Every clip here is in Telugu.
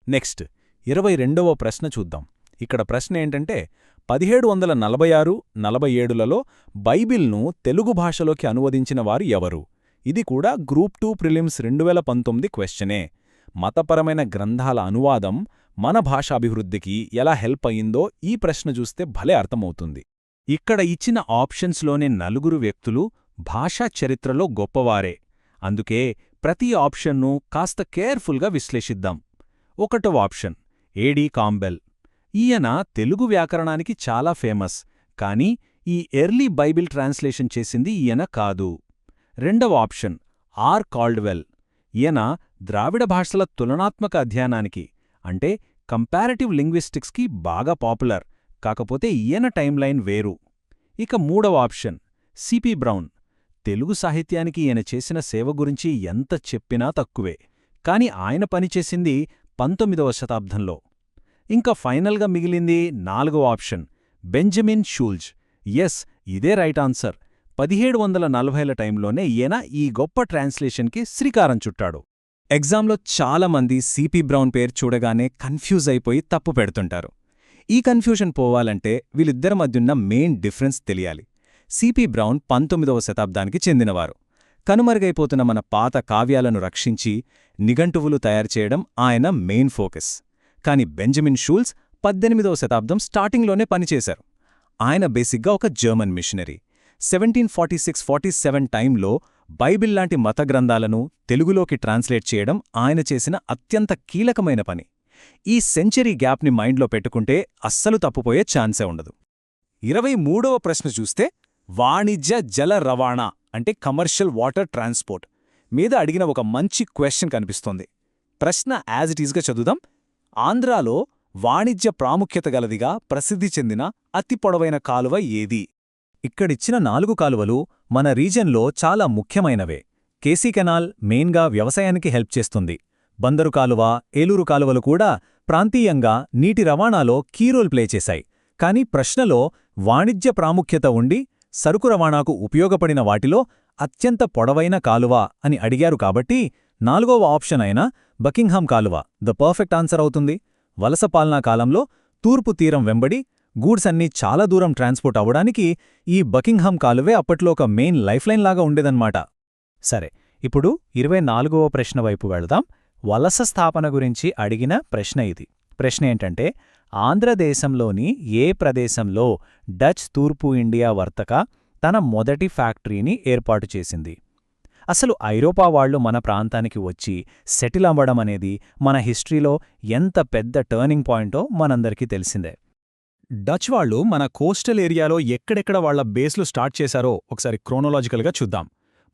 నెక్స్ట్ 22వ ప్రశ్న చూద్దాం. ఇక్కడ ప్రశ్న ఏంటంటే 1746-47లలో బైబిల్ను తెలుగు భాషలోకి అనువదించిన వారు ఎవరు? ఇది కూడా గ్రూప్ 2 ప్రిలిమ్స్ 2019 క్వశ్చనే. మతపరమైన గ్రంథాల అనువాదం మన భాషాభివృద్ధికి ఎలా హెల్ప్ అయిందో ఈ ప్రశ్న చూస్తే భలే అర్థమవుతుంది. ఇక్కడ ఇచ్చిన ఆప్షన్స్లోనే 4 వ్యక్తులు భాషా చరిత్రలో గొప్పవారే. అందుకే ప్రతి ఆప్షన్ను కాస్త కేర్ఫుల్గా విశ్లేషిద్దాం. 1వ ఆప్షన్ ఏడీ కాంబెల్. ఈయన తెలుగు వ్యాకరణానికి చాలా ఫేమస్, కానీ ఈ ఎర్లీ బైబిల్ ట్రాన్స్లేషన్ చేసింది ఈయన కాదు. 2వ ఆప్షన్ ఆర్ కాల్డ్వెల్. ఈయన ద్రావిడ భాషల తులనాత్మక అధ్యయనానికి అంటే కంపారిటివ్ లింగ్విస్టిక్స్కి బాగా పాపులర్, కాకపోతే ఈయన టైమ్లైన్ వేరు. ఇక 3వ ఆప్షన్ సిపి బ్రౌన్. తెలుగు సాహిత్యానికి ఈయన చేసిన సేవ గురించి ఎంత చెప్పినా తక్కువే, కాని ఆయన పనిచేసింది 19వ శతాబ్దంలో. ఇంకా ఫైనల్గా మిగిలింది 4వ ఆప్షన్ బెంజమిన్ షూల్జ్. ఎస్, ఇదే రైట్ ఆన్సర్. 1740ల టైంలోనే ఈయన ఈ గొప్ప ట్రాన్స్లేషన్కి శ్రీకారం చుట్టాడు. ఎగ్జామ్లో చాలామంది సిపి బ్రౌన్ పేరు చూడగానే కన్ఫ్యూజ్ అయిపోయి తప్పు పెడుతుంటారు. ఈ కన్ఫ్యూజన్ పోవాలంటే వీళ్ళిద్దరి మధ్యున్న మెయిన్ డిఫరెన్స్ తెలియాలి. సిపి బ్రౌన్ 19వ శతాబ్దానికి చెందినవారు. కనుమరుగైపోతున్న మన పాత కావ్యాలను రక్షించి నిఘంటువులు తయారుచేయడం ఆయన మెయిన్ ఫోకస్. కాని బెంజమిన్ షూల్స్ 18వ శతాబ్దం స్టార్టింగ్లోనే పనిచేశారు. ఆయన బేసిక్గా ఒక జర్మన్ మిషనరీ. 1746-47 టైంలో బైబిల్ లాంటి మత గ్రంథాలను తెలుగులోకి ట్రాన్స్లేట్ చేయడం ఆయన చేసిన అత్యంత కీలకమైన పని. ఈ సెంచరీ గ్యాప్ని మైండ్లో పెట్టుకుంటే అస్సలు తప్పుపోయే ఛాన్సే ఉండదు. 23వ ప్రశ్న చూస్తే వాణిజ్య జల రవాణా అంటే కమర్షియల్ వాటర్ ట్రాన్స్పోర్ట్ మీద అడిగిన ఒక మంచి క్వశ్చన్ కనిపిస్తోంది. ప్రశ్న యాజ్ ఇట్ ఈజ్గా చదువుదాం. ఆంధ్రాలో వాణిజ్య ప్రాముఖ్యత గలదిగా ప్రసిద్ధి చెందిన అతి పొడవైన కాలువ ఏది? ఇక్కడిచ్చిన 4 కాలువలు మన రీజన్లో చాలా ముఖ్యమైనవే. కేసీ కెనాల్ మెయిన్గా వ్యవసాయానికి హెల్ప్ చేస్తుంది. బందరు కాలువ, ఏలూరు కాలువలు కూడా ప్రాంతీయంగా నీటి రవాణాలో కీ రోల్ ప్లే చేశాయి. కానీ ప్రశ్నలో వాణిజ్య ప్రాముఖ్యత ఉండి సరుకు రవాణాకు ఉపయోగపడిన వాటిలో అత్యంత పొడవైన కాలువ అని అడిగారు కాబట్టి 4వ ఆప్షన్ అయిన బకింగ్హామ్ కాలువ ద పర్ఫెక్ట్ ఆన్సర్ అవుతుంది. వలస పాలనా కాలంలో తూర్పు తీరం వెంబడి గూడ్స్ అన్నీ చాలా దూరం ట్రాన్స్పోర్ట్ అవ్వడానికి ఈ బకింగ్హామ్ కాలువే అప్పట్లో ఒక మెయిన్ లైఫ్లైన్ లాగా ఉండేదన్నమాట. సరే, ఇప్పుడు 24వ ప్రశ్న వైపు వెళదాం. వలస స్థాపన గురించి అడిగిన ప్రశ్న ఇది. ప్రశ్న ఏంటంటే ఆంధ్రదేశంలోని ఏ ప్రదేశంలో డచ్ తూర్పు ఇండియా వర్తక తన మొదటి ఫ్యాక్టరీని ఏర్పాటు చేసింది? అసలు ఐరోపా వాళ్లు మన ప్రాంతానికి వచ్చి సెటిల్ అవ్వడం అనేది మన హిస్టరీలో ఎంత పెద్ద టర్నింగ్ పాయింటో మనందరికీ తెలిసిందే. డచ్ వాళ్లు మన కోస్టల్ ఏరియాలో ఎక్కడెక్కడ వాళ్ల బేస్లు స్టార్ట్ చేశారో ఒకసారి క్రోనోలాజికల్గా చూద్దాం.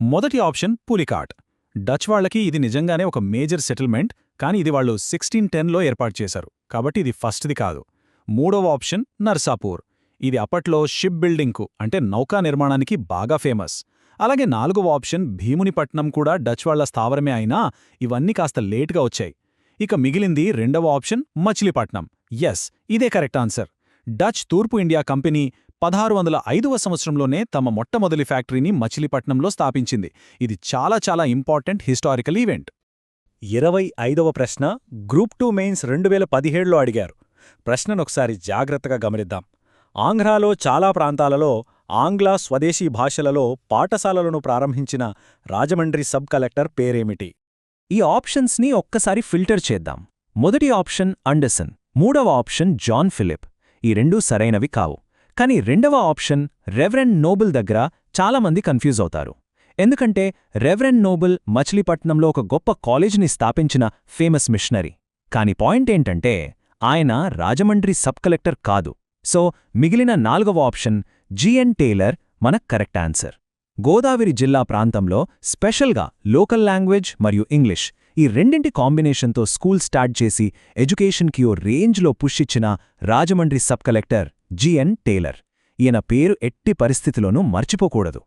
మొదటి ఆప్షన్ పులికాట్. డచ్ వాళ్లకి ఇది నిజంగానే ఒక మేజర్ సెటిల్మెంట్, కానీ ఇది వాళ్ళు 1610లో ఏర్పాటు చేశారు, కాబట్టి ఇది ఫస్ట్ది కాదు. 3వ ఆప్షన్ నర్సాపూర్. ఇది అప్పట్లో షిప్ బిల్డింగ్కు అంటే నౌకా నిర్మాణానికి బాగా ఫేమస్. అలాగే 4వ ఆప్షన్ భీమునిపట్నం కూడా డచ్ వాళ్ల స్థావరమే అయినా ఇవన్నీ కాస్త లేట్గా వచ్చాయి. ఇక మిగిలింది 2వ ఆప్షన్ మచిలీపట్నం. ఎస్, ఇదే కరెక్ట్ ఆన్సర్. డచ్ తూర్పు ఇండియా కంపెనీ 1605వ సంవత్సరంలోనే తమ మొట్టమొదటి ఫ్యాక్టరీని మచిలీపట్నంలో స్థాపించింది. ఇది చాలా చాలా ఇంపార్టెంట్ హిస్టారికల్ ఈవెంట్. 25వ ప్రశ్న గ్రూప్ 2 మెయిన్స్ 2017లో అడిగారు. ప్రశ్ననొకసారి జాగ్రత్తగా గమనిద్దాం. ఆంధ్రాలో చాలా ప్రాంతాలలో ఆంగ్ల స్వదేశీ భాషలలో పాఠశాలలను ప్రారంభించిన రాజమండ్రి సబ్ కలెక్టర్ పేరేమిటి? ఈ ఆప్షన్స్ని ఒక్కసారి ఫిల్టర్ చేద్దాం. మొదటి ఆప్షన్ అండర్సన్, 3వ ఆప్షన్ జాన్ ఫిలిప్. ఈ రెండూ సరైనవి కావు. కానీ 2వ ఆప్షన్ రెవరెండ్ నోబుల్ దగ్గర చాలామంది కన్ఫ్యూజ్ అవుతారు. ఎందుకంటే రెవరెండ్ నోబుల్ మచిలీపట్నంలో ఒక గొప్ప కాలేజీని స్థాపించిన ఫేమస్ మిషనరీ. కాని పాయింట్ ఏంటంటే ఆయన రాజమండ్రి సబ్ కలెక్టర్ కాదు. సో మిగిలిన 4వ ఆప్షన్ జిఎన్ టేలర్ మన కరెక్ట్ ఆన్సర్. గోదావరి జిల్లా ప్రాంతంలో స్పెషల్గా లోకల్ లాంగ్వేజ్ మరియు ఇంగ్లీష్ ఈ రెండింటి కాంబినేషన్తో స్కూల్ స్టార్ట్ చేసి ఎడ్యుకేషన్కి ఓ రేంజ్లో పుష్ ఇచ్చిన Rajahmundry sub collector GN Taylor. ఈయన పేరు ఎట్టి పరిస్థితిలోనూ మర్చిపోకూడదు.